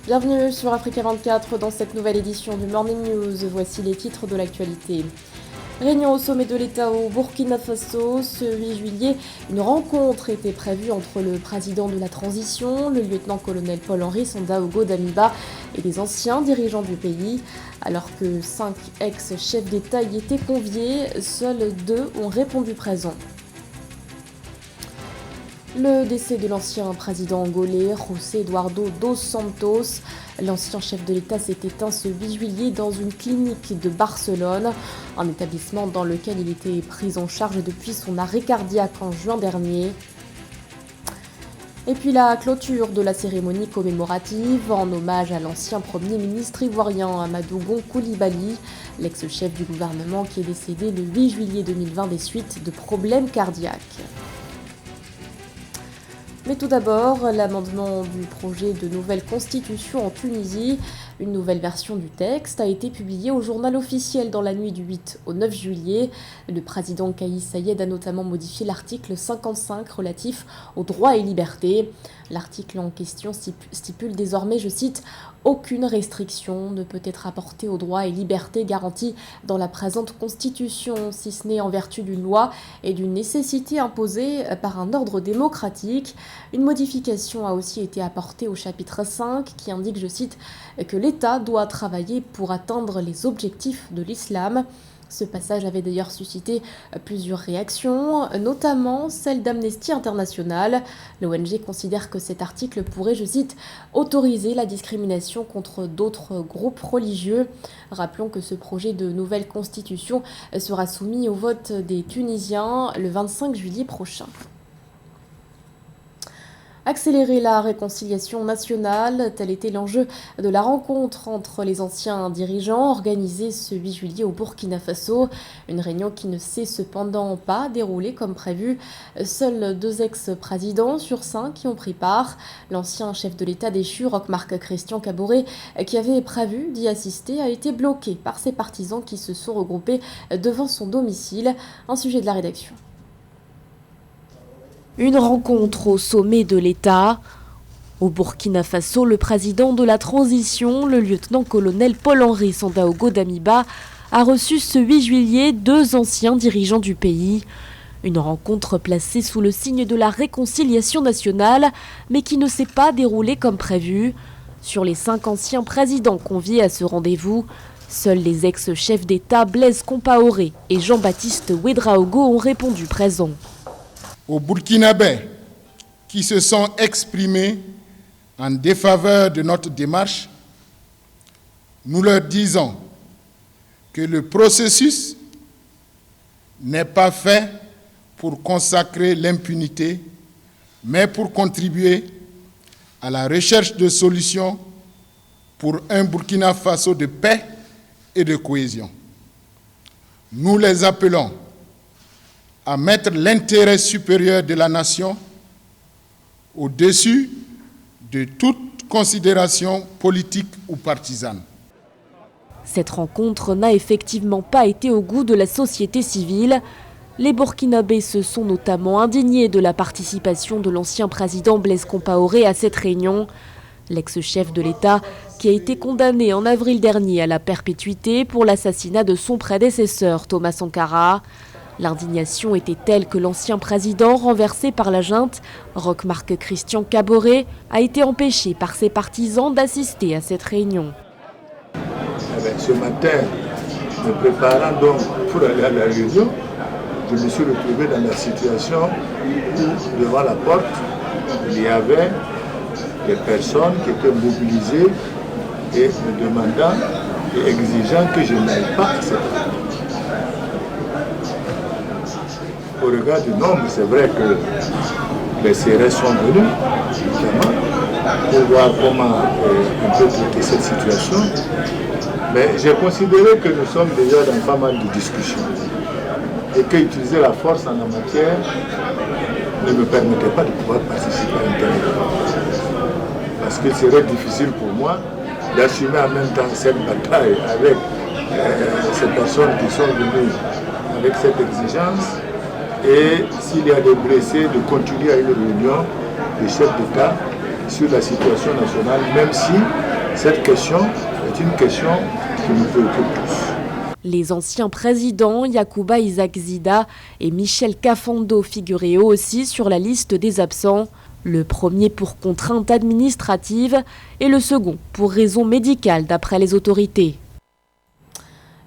Bienvenue sur Africa 24 dans cette nouvelle édition du Morning News. Voici les titres de l'actualité. Réunion au sommet de l'État au Burkina Faso. Ce 8 juillet, une rencontre était prévue entre le président de la transition, le lieutenant-colonel Paul-Henri Sandaogo Damiba et les anciens dirigeants du pays. Alors que 5 ex-chefs d'État y étaient conviés, seuls 2 ont répondu présents. Le décès de l'ancien président angolais, José Eduardo dos Santos. L'ancien chef de l'État s'est éteint ce 8 juillet dans une clinique de Barcelone, un établissement dans lequel il était pris en charge depuis son arrêt cardiaque en juin dernier. Et puis la clôture de la cérémonie commémorative en hommage à l'ancien Premier ministre ivoirien Amadou Gon Coulibaly, l'ex-chef du gouvernement qui est décédé le 8 juillet 2020 des suites de problèmes cardiaques. Mais tout d'abord, l'amendement du projet de nouvelle constitution en Tunisie. Une nouvelle version du texte a été publiée au journal officiel dans la nuit du 8 au 9 juillet. Le président Kais Saied a notamment modifié l'article 55 relatif aux droits et libertés. L'article en question stipule désormais, je cite, « Aucune restriction ne peut être apportée aux droits et libertés garantis dans la présente constitution, si ce n'est en vertu d'une loi et d'une nécessité imposée par un ordre démocratique ». Une modification a aussi été apportée au chapitre 5 qui indique, je cite, que l'État doit travailler pour atteindre les objectifs de l'islam. Ce passage avait d'ailleurs suscité plusieurs réactions, notamment celle d'Amnesty International. L'ONG considère que cet article pourrait, je cite, « autoriser la discrimination contre d'autres groupes religieux ». Rappelons que ce projet de nouvelle constitution sera soumis au vote des Tunisiens le 25 juillet prochain. Accélérer la réconciliation nationale, tel était l'enjeu de la rencontre entre les anciens dirigeants organisée ce 8 juillet au Burkina Faso. Une réunion qui ne s'est cependant pas déroulée comme prévu. Seuls 2 ex-présidents sur 5 y ont pris part. L'ancien chef de l'État déchu, Roch-Marc Christian Kaboré, qui avait prévu d'y assister, a été bloqué par ses partisans qui se sont regroupés devant son domicile. Un sujet de la rédaction. Une rencontre au sommet de l'État. Au Burkina Faso, le président de la transition, le lieutenant-colonel Paul-Henri Sandaogo Damiba, a reçu ce 8 juillet 2 anciens dirigeants du pays. Une rencontre placée sous le signe de la réconciliation nationale, mais qui ne s'est pas déroulée comme prévu. Sur les 5 anciens présidents conviés à ce rendez-vous, seuls les ex-chefs d'État Blaise Compaoré et Jean-Baptiste Ouédraogo ont répondu présents. Aux Burkinabés qui se sont exprimés en défaveur de notre démarche, nous leur disons que le processus n'est pas fait pour consacrer l'impunité, mais pour contribuer à la recherche de solutions pour un Burkina Faso de paix et de cohésion. Nous les appelons à mettre l'intérêt supérieur de la nation au-dessus de toute considération politique ou partisane. Cette rencontre n'a effectivement pas été au goût de la société civile. Les Burkinabés se sont notamment indignés de la participation de l'ancien président Blaise Compaoré à cette réunion. L'ex-chef de l'État, qui a été condamné en avril dernier à la perpétuité pour l'assassinat de son prédécesseur Thomas Sankara. L'indignation était telle que l'ancien président, renversé par la junte, Roch-Marc Christian Kaboré, a été empêché par ses partisans d'assister à cette réunion. Ce matin, me préparant donc pour aller à la réunion, je me suis retrouvé dans la situation où, devant la porte, il y avait des personnes qui étaient mobilisées et me demandant et exigeant que je n'aille pas à cette réunion. Au regard du nombre, c'est vrai que les CRS sont venus, évidemment, pour voir comment on peut traiter cette situation. Mais j'ai considéré que nous sommes déjà dans pas mal de discussions et qu'utiliser la force en la matière ne me permettait pas de pouvoir participer à une telle réunion. Parce qu'il serait difficile pour moi d'assumer en même temps cette bataille avec ces personnes qui sont venues avec cette exigence. Et s'il y a des blessés, de continuer à une réunion des chefs d'État sur la situation nationale, même si cette question est une question qui nous préoccupe tous. Les anciens présidents Yacouba Isaac Zida et Michel Kafando figuraient eux aussi sur la liste des absents. Le premier pour contrainte administrative et le second pour raison médicale d'après les autorités.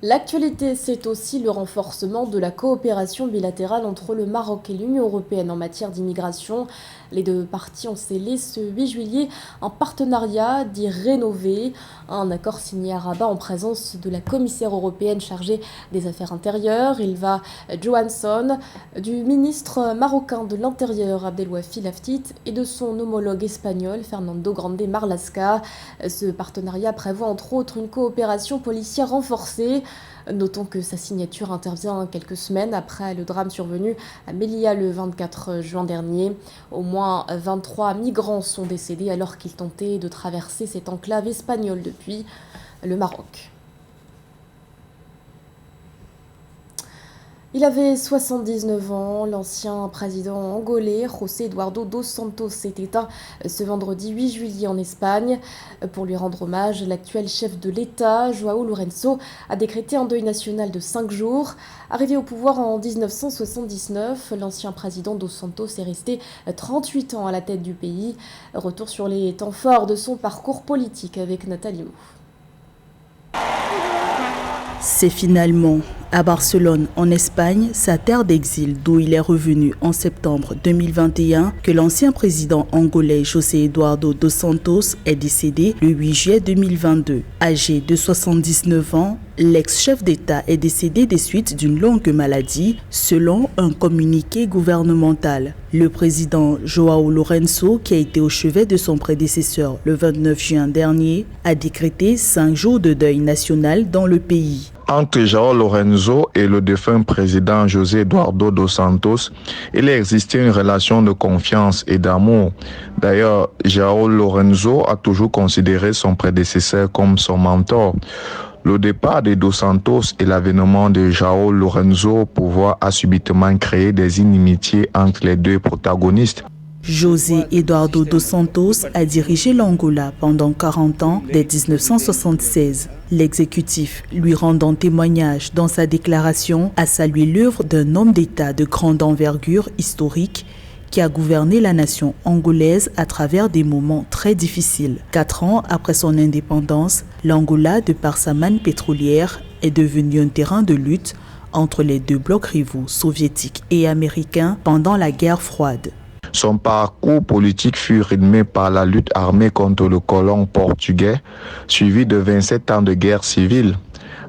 L'actualité, c'est aussi le renforcement de la coopération bilatérale entre le Maroc et l'Union européenne en matière d'immigration. Les deux parties ont scellé ce 8 juillet un partenariat dit rénové, un accord signé à Rabat en présence de la commissaire européenne chargée des affaires intérieures, Ylva Johansson, du ministre marocain de l'Intérieur Abdelwafi Laftit et de son homologue espagnol Fernando Grande Marlaska. Ce partenariat prévoit entre autres une coopération policière renforcée. Notons que sa signature intervient quelques semaines après le drame survenu à Melilla le 24 juin dernier. Au moins 23 migrants sont décédés alors qu'ils tentaient de traverser cette enclave espagnole depuis le Maroc. Il avait 79 ans, l'ancien président angolais José Eduardo dos Santos s'est éteint ce vendredi 8 juillet en Espagne. Pour lui rendre hommage, l'actuel chef de l'État, João Lourenço, a décrété un deuil national de 5 jours. Arrivé au pouvoir en 1979, l'ancien président dos Santos est resté 38 ans à la tête du pays. Retour sur les temps forts de son parcours politique avec Nathalie Mou. C'est finalement à Barcelone, en Espagne, sa terre d'exil, d'où il est revenu en septembre 2021, que l'ancien président angolais José Eduardo dos Santos est décédé le 8 juillet 2022. Âgé de 79 ans, l'ex-chef d'État est décédé des suites d'une longue maladie, selon un communiqué gouvernemental. Le président João Lourenço, qui a été au chevet de son prédécesseur le 29 juin dernier, a décrété 5 jours de deuil national dans le pays. Entre João Lourenço et le défunt président José Eduardo dos Santos, il existait une relation de confiance et d'amour. D'ailleurs, João Lourenço a toujours considéré son prédécesseur comme son mentor. Le départ de dos Santos et l'avènement de João Lourenço au pouvoir a subitement créé des inimitiés entre les deux protagonistes. José Eduardo dos Santos a dirigé l'Angola pendant 40 ans, dès 1976. L'exécutif, lui rendant témoignage dans sa déclaration, a salué l'œuvre d'un homme d'État de grande envergure historique qui a gouverné la nation angolaise à travers des moments très difficiles. 4 ans après son indépendance, l'Angola, de par sa manne pétrolière, est devenu un terrain de lutte entre les deux blocs rivaux soviétiques et américains pendant la guerre froide. Son parcours politique fut rythmé par la lutte armée contre le colon portugais, suivi de 27 ans de guerre civile,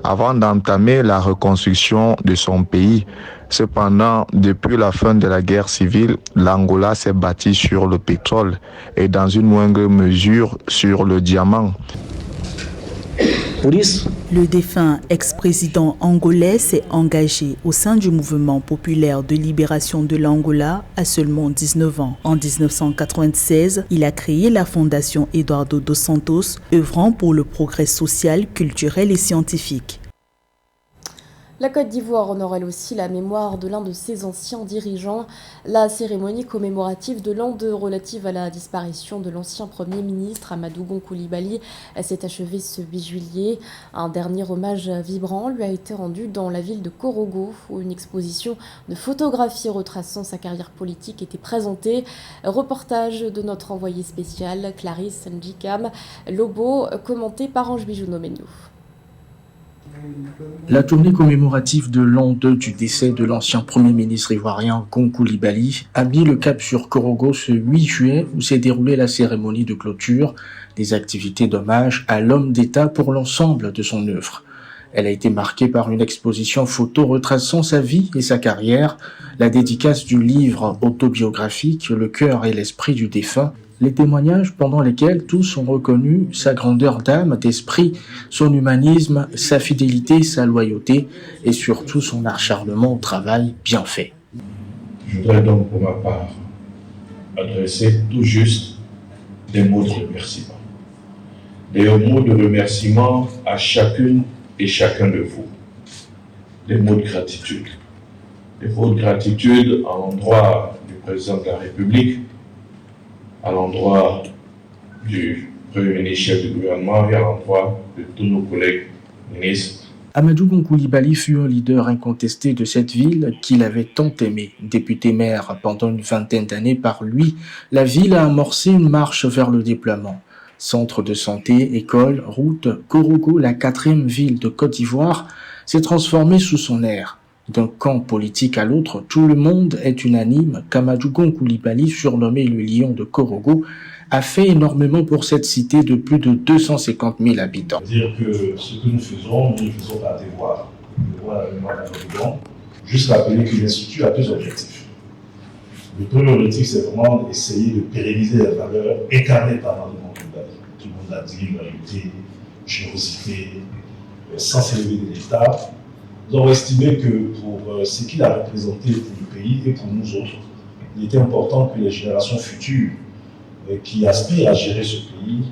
avant d'entamer la reconstruction de son pays. Cependant, depuis la fin de la guerre civile, l'Angola s'est bâti sur le pétrole et dans une moindre mesure sur le diamant. Le défunt ex-président angolais s'est engagé au sein du mouvement populaire de libération de l'Angola à seulement 19 ans. En 1996, il a créé la fondation Eduardo dos Santos, œuvrant pour le progrès social, culturel et scientifique. La Côte d'Ivoire honore elle aussi la mémoire de l'un de ses anciens dirigeants. La cérémonie commémorative de l'an 2 relative à la disparition de l'ancien Premier ministre Amadou Gon Coulibaly s'est achevée ce 8 juillet. Un dernier hommage vibrant lui a été rendu dans la ville de Korogo, où une exposition de photographies retraçant sa carrière politique était présentée. Reportage de notre envoyé spécial Clarisse Njikam Lobo, commenté par Ange Bijouno-Menou. La tournée commémorative de l'an 2 du décès de l'ancien Premier ministre ivoirien Gon Coulibaly a mis le cap sur Korogo ce 8 juillet où s'est déroulée la cérémonie de clôture des activités d'hommage à l'homme d'État pour l'ensemble de son œuvre. Elle a été marquée par une exposition photo retraçant sa vie et sa carrière, la dédicace du livre autobiographique Le cœur et l'esprit du défunt, les témoignages pendant lesquels tous ont reconnu sa grandeur d'âme, d'esprit, son humanisme, sa fidélité, sa loyauté et surtout son acharnement au travail bien fait. Je voudrais donc pour ma part adresser tout juste des mots de remerciement. Des mots de remerciement à chacune et chacun de vous. Des mots de gratitude. Des mots de gratitude à l'endroit du président de la République, à l'endroit du Premier ministre, chef du gouvernement et à l'endroit de tous nos collègues ministres. Amadou Gon Coulibaly fut un leader incontesté de cette ville qu'il avait tant aimée. Député maire pendant une vingtaine d'années par lui, la ville a amorcé une marche vers le déploiement. Centre de santé, école, route, Korogo, la 4e ville de Côte d'Ivoire, s'est transformée sous son air. D'un camp politique à l'autre, tout le monde est unanime qu'Amadou Gon Coulibaly, surnommé le lion de Korogo, a fait énormément pour cette cité de plus de 250 000 habitants. C'est-à-dire que ce que nous faisons par devoir. La mémoire d'Amadou. Juste rappeler que l'Institut a 2 objectifs. Le premier objectif, c'est vraiment d'essayer de pérenniser les valeurs incarnées par Amadou Gon Coulibaly. Tout le monde l'a dit, loyauté, générosité, sans s'élever de l'État. Nous avons estimé que pour ce qu'il a représenté pour le pays et pour nous autres, il était important que les générations futures qui aspirent à gérer ce pays,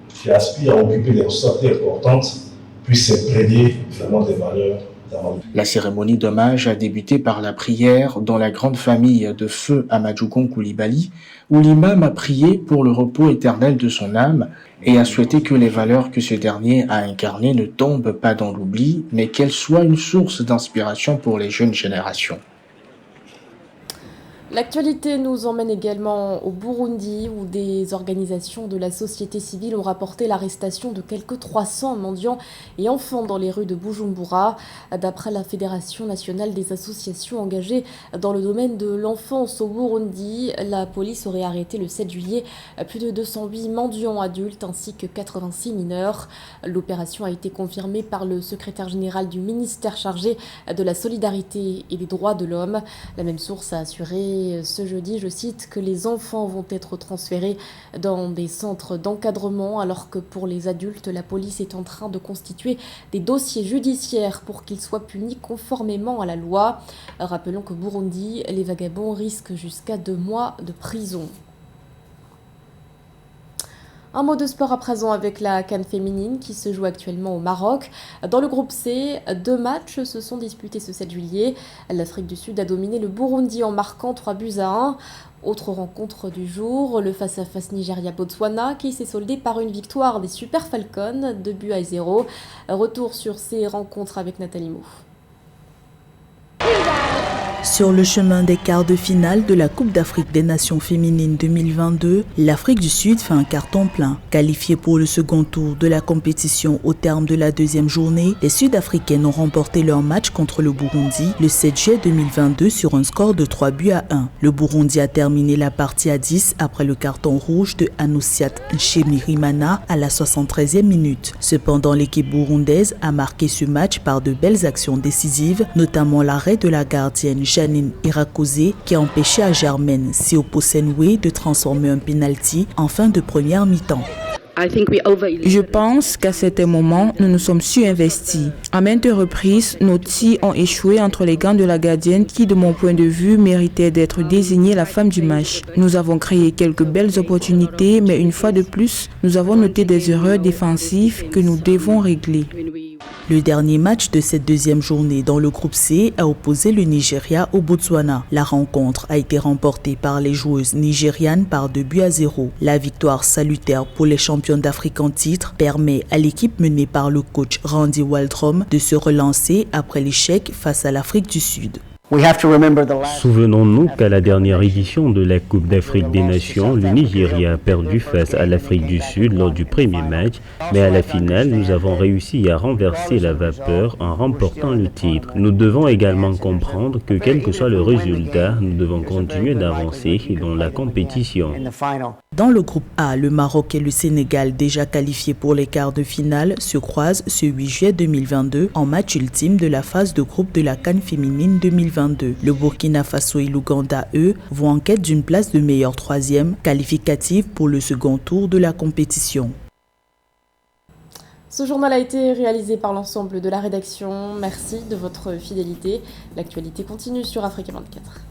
qui aspirent à occuper des responsabilités importantes, puissent s'imprégner vraiment des valeurs d'Amadou. La cérémonie d'hommage a débuté par la prière dans la grande famille de feu Amadou Gon Coulibaly, où l'imam a prié pour le repos éternel de son âme et a souhaité que les valeurs que ce dernier a incarnées ne tombent pas dans l'oubli, mais qu'elles soient une source d'inspiration pour les jeunes générations. L'actualité nous emmène également au Burundi où des organisations de la société civile ont rapporté l'arrestation de quelques 300 mendiants et enfants dans les rues de Bujumbura. D'après la Fédération nationale des associations engagées dans le domaine de l'enfance au Burundi, la police aurait arrêté le 7 juillet plus de 208 mendiants adultes ainsi que 86 mineurs. L'opération a été confirmée par le secrétaire général du ministère chargé de la solidarité et des droits de l'homme. La même source a assuré ce jeudi, je cite, que les enfants vont être transférés dans des centres d'encadrement alors que pour les adultes, la police est en train de constituer des dossiers judiciaires pour qu'ils soient punis conformément à la loi. Rappelons qu'au Burundi, les vagabonds risquent jusqu'à 2 mois de prison. Un mot de sport à présent avec la CAN féminine qui se joue actuellement au Maroc. Dans le groupe C, 2 matchs se sont disputés ce 7 juillet. L'Afrique du Sud a dominé le Burundi en marquant 3-1. Autre rencontre du jour, le face-à-face Nigeria-Botswana qui s'est soldé par une victoire des Super Falcons, 2-0. Retour sur ces rencontres avec Nathalie Mou. Sur le chemin des quarts de finale de la Coupe d'Afrique des Nations féminines 2022, l'Afrique du Sud fait un carton plein. Qualifiée pour le second tour de la compétition au terme de la 2e journée, les Sud-Africaines ont remporté leur match contre le Burundi le 7 juillet 2022 sur un score de 3-1. Le Burundi a terminé la partie à 10 après le carton rouge de Anousiat Nshimirimana à la 73e minute. Cependant, l'équipe burundaise a marqué ce match par de belles actions décisives, notamment l'arrêt de la gardienne Janine Irakoze qui a empêché à Germaine Sioposenwe de transformer un penalty en fin de première mi-temps. Je pense qu'à certains moments, nous nous sommes surinvestis. À maintes reprises, nos tirs ont échoué entre les gants de la gardienne qui, de mon point de vue, méritait d'être désignée la femme du match. Nous avons créé quelques belles opportunités, mais une fois de plus, nous avons noté des erreurs défensives que nous devons régler. Le dernier match de cette 2e journée dans le groupe C a opposé le Nigeria au Botswana. La rencontre a été remportée par les joueuses nigérianes par 2-0. La victoire salutaire pour les championnes d'Afrique en titre permet à l'équipe menée par le coach Randy Waldrom de se relancer après l'échec face à l'Afrique du Sud. Souvenons-nous qu'à la dernière édition de la Coupe d'Afrique des Nations, le Nigeria a perdu face à l'Afrique du Sud lors du premier match, mais à la finale, nous avons réussi à renverser la vapeur en remportant le titre. Nous devons également comprendre que quel que soit le résultat, nous devons continuer d'avancer dans la compétition. Dans le groupe A, le Maroc et le Sénégal, déjà qualifiés pour les quarts de finale, se croisent ce 8 juillet 2022 en match ultime de la phase de groupe de la CAN féminine 2022. Le Burkina Faso et l'Ouganda, eux, vont en quête d'une place de meilleure 3e qualificative pour le second tour de la compétition. Ce journal a été réalisé par l'ensemble de la rédaction. Merci de votre fidélité. L'actualité continue sur Africa 24.